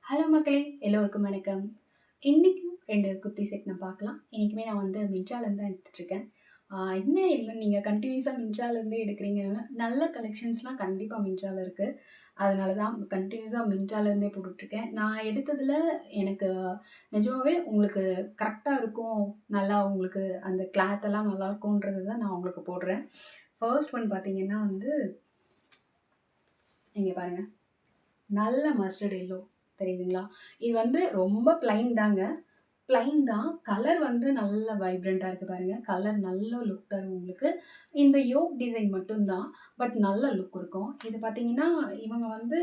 Hello மக்களே! எல்லோருக்கும் வணக்கம். இன்னைக்கும் 2 குர்த்தி செட் நான் பார்க்கலாம். இன்னைக்குமே நான் வந்து மிந்த்ராலேருந்து தான் எடுத்துட்டுருக்கேன். என்ன இல்ல நீங்க கன்டினியூஸா மிந்த்ராலேருந்தே எடுக்கிறீங்கன்னா, நல்ல கலெக்ஷன்ஸ்லாம் கண்டிப்பா மிந்த்ரால இருக்கு. அதனால தான் கன்டினியூஸா மிந்த்ராலேருந்தே போட்டுட்ருக்கேன். நான் எடுத்ததில எனக்கு நிஜமாவே உங்களுக்கு கரெக்ட்டா இருக்கும். நல்லா உங்களுக்கு அந்த கிளாத் எல்லாம் நல்லாருக்கும்ன்றது தான் நான் உங்களுக்கு போடுறேன். ஃபர்ஸ்ட் ஒன் பார்த்தீங்கன்னா வந்து, இங்க பாருங்க. நல்ல மஸ்டர்ட் எல்லோ தெரியுதுங்களா? இது வந்து ரொம்ப பிளைன் தாங்க. பிளைன் தான். கலர் வந்து நல்ல வைப்ரண்ட்டா இருக்கு பாருங்க. கலர் நல்ல லுக் தரும் உங்களுக்கு. இந்த யோக் டிசைன் மட்டும் தான். பட் நல்ல லுக் இருக்கும். இது பார்த்தீங்கன்னா, இவங்க வந்து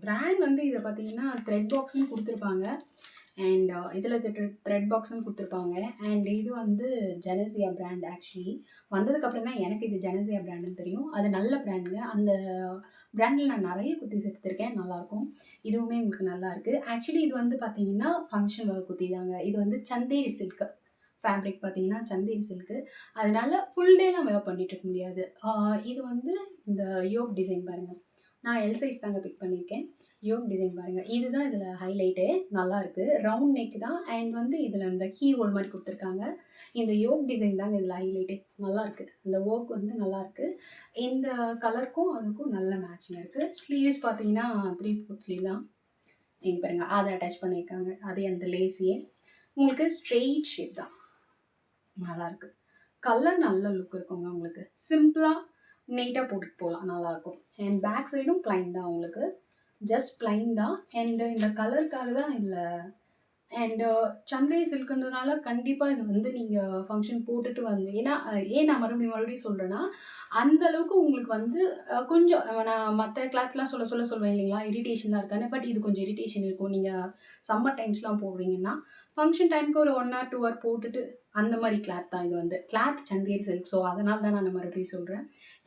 பிராண்ட் வந்து இத பார்த்தீங்கன்னா, த்ரெட் பாக்ஸ்ன்னு குடுத்துருப்பாங்க. அண்ட் இதில த்ரெட் பாக்ஸ்ன்னு குடுத்துருப்பாங்க. அண்ட் இது வந்து ஜெனசியா பிராண்ட் ஆக்சுவலி. வந்ததுக்கப்புறம் தான் எனக்கு இது ஜெனசியா பிராண்டுன்னு தெரியும். அது நல்ல பிராண்டுங்க. அந்த பிராண்டில நான் நெறைய குர்தீஸ் எடுத்திருக்கேன். நல்லாயிருக்கும். இதுவுமே உங்களுக்கு நல்லாயிருக்கு. ஆக்சுவலி இது வந்து பார்த்தீங்கன்னா, ஃபங்ஷன் வேர் குர்தி தாங்க. இது வந்து சந்தேரி சில்க் ஃபேப்ரிக் பார்த்தீங்கன்னா, சந்தேரி சில்க்கு. அதனால ஃபுல் டேலாம் வேர் பண்ணிட்டு இருக்க முடியாது. இது வந்து இந்த யோக் டிசைன் பாருங்க. நான் எல் சைஸ் தாங்க பிக் பண்ணியிருக்கேன். யோக் டிசைன் பாருங்க. இதுதான் இதில ஹைலைட்டே. நல்லாயிருக்கு. ரவுண்ட் நெக் தான் அண்ட் வந்து இதில இந்த கீ ஹோல் மாரி குடுத்துருக்காங்க. இந்த யோக் டிசைன் தாங்க இதில ஹைலைட்டே. நல்லாயிருக்கு. அந்த ஒர்க் வந்து நல்லாயிருக்கு. இந்த கலருக்கும் அதுக்கும் நல்ல மேட்சிங்கா இருக்கு. ஸ்லீவ்ஸ் பார்த்தீங்கன்னா 3/4 ஸ்லீவ் தான். இங்க பாருங்க. அத அட்டாச் பண்ணியிருக்காங்க. அதே அந்த லேஸியே. உங்களுக்கு ஸ்ட்ரெய்ட் ஷேப் தான். நல்லாயிருக்கு. கலர் நல்ல லுக் இருக்குங்க உங்களுக்கு. சிம்பிளா, நீட்டா போட்டுட்டு போலாம். நல்லாயிருக்கும். அண்ட் பேக் சைடும் பிளைன் தான் உங்களுக்கு. ஜஸ்ட் பிளைன் தான். அண்ட் இந்த கலருக்காக தான் இதில அண்ட் சந்தேரி சில்க்ன்றதுனால கண்டிப்பா இது வந்து நீங்க ஃபங்ஷன் போட்டுட்டு வந்து ஏன்னா ஏன் நான் மறுபடியும் சொல்றேன்னா, அந்த அளவுக்கு உங்களுக்கு வந்து கொஞ்சம் நான் மத்த கிளாத்ஸ்லாம் சொல்லுவேன் இல்லைங்களா? இரிட்டேஷன்லாம் இருக்கான்னு. பட் இது கொஞ்சம் இரிட்டேஷன் இருக்கும். நீங்க சம்மர் டைம்ஸ்லாம் போடுறீங்கன்னா, ஃபங்ஷன் டைம்க்கு ஒரு 1 ஆர் 2 ஹவர் போட்டுட்டு அந்த மாரி கிளாத் தான் இது வந்து. Cloth Chanderi silk. ஸோ அதனால தான் நான் மறுபடியும் சொல்றேன்.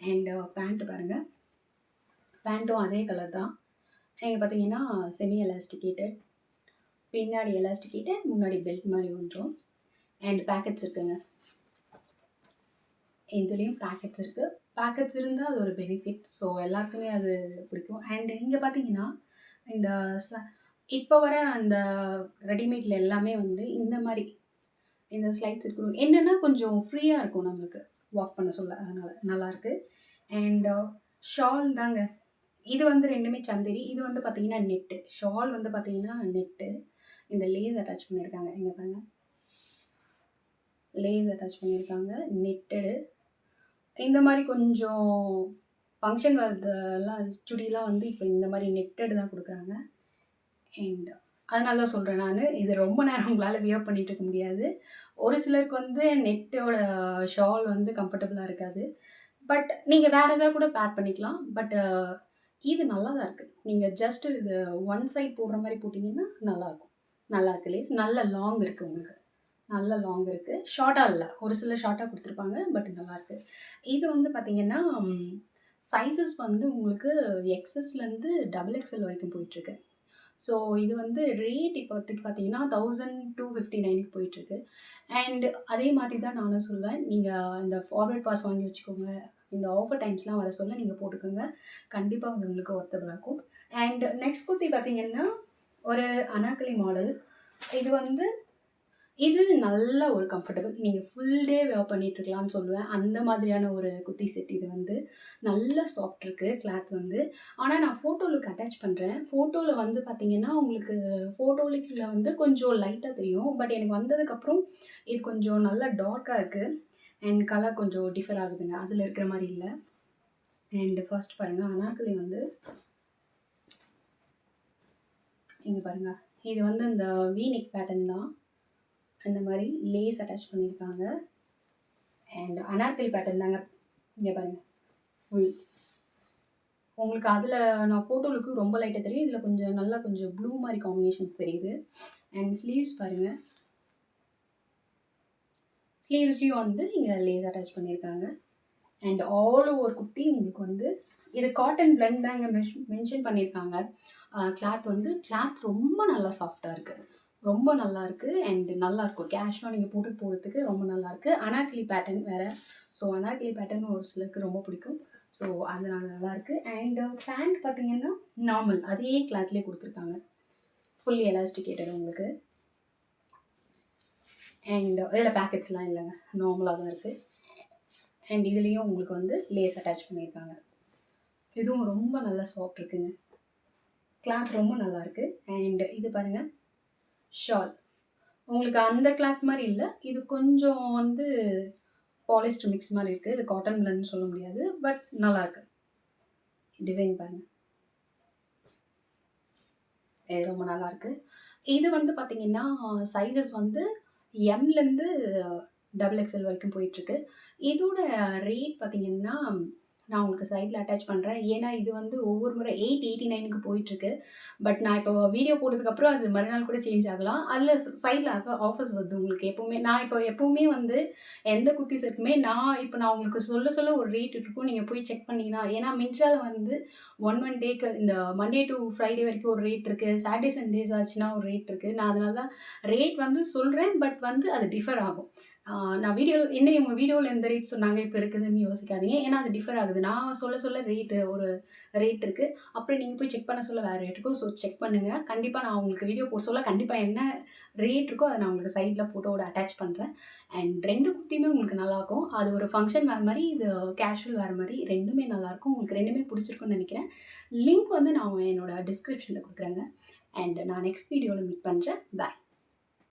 அண்ட் பேண்ட் பாருங்க. பேண்ட்டும் அதே கலர் தான். இங்க பார்த்தீங்கன்னா, செமி எலாஸ்டிகேட்டட். பின்னாடி எலாஸ்டிகேட்டட், முன்னாடி பெல்ட் மாரி வந்துரும். அண்ட் பாக்கெட்ஸ் இருக்குங்க. இதுலயும் பாக்கெட்ஸ் இருக்கு. பாக்கெட்ஸ் இருந்தா அது ஒரு பெனிஃபிட். ஸோ எல்லாருக்குமே அது பிடிக்கும். அண்ட் இங்க பார்த்தீங்கன்னா, இந்த இப்ப வர அந்த ரெடிமேட்ல எல்லாமே வந்து இந்த மாரி இந்த ஸ்லைட்ஸ் இருக்கணும். என்னன்னா கொஞ்சம் ஃப்ரீயா இருக்கும் நம்மளுக்கு வாக் பண்ண சொல்ல. அதனால நல்லாயிருக்கு. அண்ட் ஷால் தாங்க. இது வந்து 2மே சந்தேரி. இது வந்து பார்த்தீங்கன்னா நெட்டு. ஷால் வந்து பார்த்தீங்கன்னா நெட்டு. இந்த லேஸ் அட்டாச் பண்ணியிருக்காங்க. இங்க பாருங்க. லேஸ் அட்டாச் பண்ணியிருக்காங்க. நெட்டடு. இந்த மாரி கொஞ்சம் ஃபங்ஷன் வேர்தெல்லாம் சுடிலாம் வந்து இப்ப இந்த மாரி நெட்டட் தான் குடுக்குறாங்க. அண்ட் அதனால தான் சொல்றேன் நானு. இது ரொம்ப நேரம் உங்களால வியர் பண்ணிட்டு இருக்க முடியாது. ஒரு சிலருக்கு வந்து நெட்டோட ஷால் வந்து கம்ஃபர்டபுளா இருக்காது. பட் நீங்க வேற ஏதாவது கூட பேர் பண்ணிக்கலாம். பட் இது நல்லா தான் இருக்கு. நீங்க ஜஸ்ட் இது ஒன் சைட் போடுற மாரி போட்டீங்கன்னா நல்லாருக்கும். நல்லாருக்கு லேஸ். நல்ல லாங் இருக்கு உங்களுக்கு. நல்ல லாங் இருக்கு. ஷார்ட்டா இல்ல. ஒரு சிலர் ஷார்ட்டா குடுத்துருப்பாங்க. பட் நல்லாருக்கு. இது வந்து பார்த்தீங்கன்னா, சைஸஸ் வந்து உங்களுக்கு எக்ஸ்எஸ்லேருந்து டபுள் எக்ஸ்எல் வரைக்கும் போயிட்டுருக்கு. ஸோ இது வந்து ரேட் இப்போதைக்கு பார்த்தீங்கன்னா, 1259க்கு போயிட்டுருக்கு. அண்ட் அதே மாதிரி தான் நானும் சொல்வேன். நீங்க இந்த ஃபார்வர்ட் பாஸ் வாங்கி வச்சுக்கோங்க. இந்த ஆஃபர் டைம்ஸ்லாம் வர சொல்ல நீங்க போட்டுக்கோங்க. கண்டிப்பா அது உங்களுக்கு ஒர்த்தபுளா இருக்கும். அண்ட் நெக்ஸ்ட் குர்த்தி பார்த்தீங்கன்னா, ஒரு அனார்கலி மாடல். இது வந்து இது நல்ல ஒரு கம்ஃபர்டபுள். நீங்க ஃபுல் டே வேர் பண்ணிட்டுருக்கலாம்னு சொல்லுவேன். அந்த மாதிரியான ஒரு குர்த்தி செட் இது வந்து. நல்ல சாஃப்ட் இருக்கு கிளாத் வந்து. ஆனா நான் ஃபோட்டோ லுக் அட்டாச் பண்றேன். ஃபோட்டோல வந்து பார்த்தீங்கன்னா, உங்களுக்கு ஃபோட்டோ லுக்ல வந்து கொஞ்சம் லைட்டா தெரியும். பட் எனக்கு வந்ததுக்கப்புறம் இது கொஞ்சம் நல்லா டார்க்கா இருக்கு. அண்ட் கலர் கொஞ்சம் டிஃபர் ஆகுதுங்க. அதில இருக்கிற மாரி இல்ல. அண்ட் ஃபர்ஸ்ட் பாருங்க அனார்கலி வந்து இங்க பாருங்க. இது வந்து இந்த வி நெக் பேட்டர்ன் தான். இந்த மாரி லேஸ் அட்டாச் பண்ணியிருக்காங்க. அண்ட் அனார்கலி பேட்டர்ன் தாங்க. இங்க பாருங்க. ஃபுல். உங்களுக்கு அதில நான் ஃபோட்டோ லுக்கு ரொம்ப லைட்டா தெரியும். இதில கொஞ்சம் நல்லா கொஞ்சம் ப்ளூ மாரி காம்பினேஷன்ஸ் தெரியுது. அண்ட் ஸ்லீவ்ஸ் பாருங்க. ஸ்லீவ்ஸ்லயும் வந்து இங்க லேஸ் அட்டாச் பண்ணியிருக்காங்க. அண்ட் ஆல் ஓவர் குர்த்தி உங்களுக்கு வந்து இது காட்டன் பிளெண்ட் தாங்க மென்ஷன் பண்ணியிருக்காங்க. கிளாத் ரொம்ப நல்லா சாஃப்ட்டா இருக்கு. ரொம்ப நல்லாயிருக்கு. அண்ட் நல்லாயிருக்கும். கேஷுவலா நீங்க போட்டுட்டு போறதுக்கு ரொம்ப நல்லாயிருக்கு. அனார்கலி பேட்டர்ன் வேற. ஸோ அனார்கலி பேட்டர்ன் ஒரு சிலருக்கு ரொம்ப பிடிக்கும். ஸோ அதனால நல்லாயிருக்கு. அண்ட் பேண்ட் பார்த்தீங்கன்னா, நார்மல் அதே கிளாத்லயே குடுத்துருக்காங்க. ஃபுல்லி எலாஸ்டிகேட்டட் உங்களுக்கு. அண்ட் இதில் பேக்கெட்ஸ்லாம் இல்லைங்க, நார்மலாக தான் இருக்குது. அண்ட் இதுலேயும் உங்களுக்கு வந்து லேஸ் அட்டாச் பண்ணியிருக்காங்க. இதுவும் ரொம்ப நல்லா சாஃப்ட் இருக்குங்க, கிளாத் ரொம்ப நல்லாயிருக்கு. அண்ட் இது பாருங்கள் ஷால், உங்களுக்கு அந்த கிளாத் மாதிரி இல்லை, இது கொஞ்சம் வந்து பாலிஸ்டர் மிக்ஸ் மாதிரி இருக்குது. இது காட்டன் பிளன்னு சொல்ல முடியாது, பட் நல்லாயிருக்கு. டிசைன் பாருங்கள், இது ரொம்ப நல்லாயிருக்கு. இது வந்து பார்த்திங்கன்னா சைஸஸ் வந்து எம்லேருந்து XXL வரைக்கும் போயிட்டுருக்கு. இதோட ரேட் பார்த்திங்கன்னா நான் உங்களுக்கு சைடில் அட்டாச் பண்ணுறேன். ஏன்னா இது வந்து ஒவ்வொரு முறை 889க்கு போயிட்டுருக்கு. பட் நான் இப்போ வீடியோ போட்டதுக்கப்புறம் அது மறுநாள் கூட சேஞ்ச் ஆகலாம். அதில் சைடில் ஆஃபர்ஸ் வருது உங்களுக்கு எப்போவுமே. நான் இப்போ எப்போவுமே வந்து எந்த குர்த்தி செட்டுமே நான் உங்களுக்கு சொல்ல ஒரு ரேட் இருக்கும், நீங்கள் போய் செக் பண்ணிங்கன்னா. ஏன்னா மின்ட்ராவில் வந்து ஒன் டேக்கு இந்த மண்டே டு ஃப்ரைடே வரைக்கும் ஒரு ரேட் இருக்குது, சாட்டர்டே சண்டேஸ் ஆச்சுன்னா ஒரு ரேட் இருக்குது. நான் அதனால தான் ரேட் வந்து சொல்கிறேன், பட் வந்து அது டிஃபர் ஆகும். நான் இவங்க வீடியோவில் எந்த ரேட் சொன்னாங்க இப்போ இருக்குதுன்னு யோசிக்காதீங்க. ஏன்னா அது டிஃபர் ஆகுது. நான் சொல்ல ரேட்டு ஒரு ரேட் இருக்குது, அப்புறம் நீங்கள் போய் செக் பண்ண சொல்ல வேறு ரேட் இருக்கும். ஸோ செக் பண்ணுங்கள். கண்டிப்பாக நான் உங்களுக்கு வீடியோ போட சொல்ல கண்டிப்பாக என்ன ரேட் இருக்கோ அதை நான் உங்களுக்கு சைடில் ஃபோட்டோவோட அட்டாச் பண்ணுறேன். அண்ட் 2 குர்த்தியுமே உங்களுக்கு நல்லாயிருக்கும். அது ஒரு ஃபங்க்ஷன் வேறு மாதிரி, இது கேஷுவல் வேறு மாதிரி, ரெண்டுமே நல்லாயிருக்கும். உங்களுக்கு ரெண்டுமே பிடிச்சிருக்குன்னு நினைக்கிறேன். லிங்க் வந்து நான் என்னோட டிஸ்கிரிப்ஷனில் கொடுக்குறேங்க. அண்ட் நான் நெக்ஸ்ட் வீடியோவில் மீட் பண்ணுறேன். பாய்.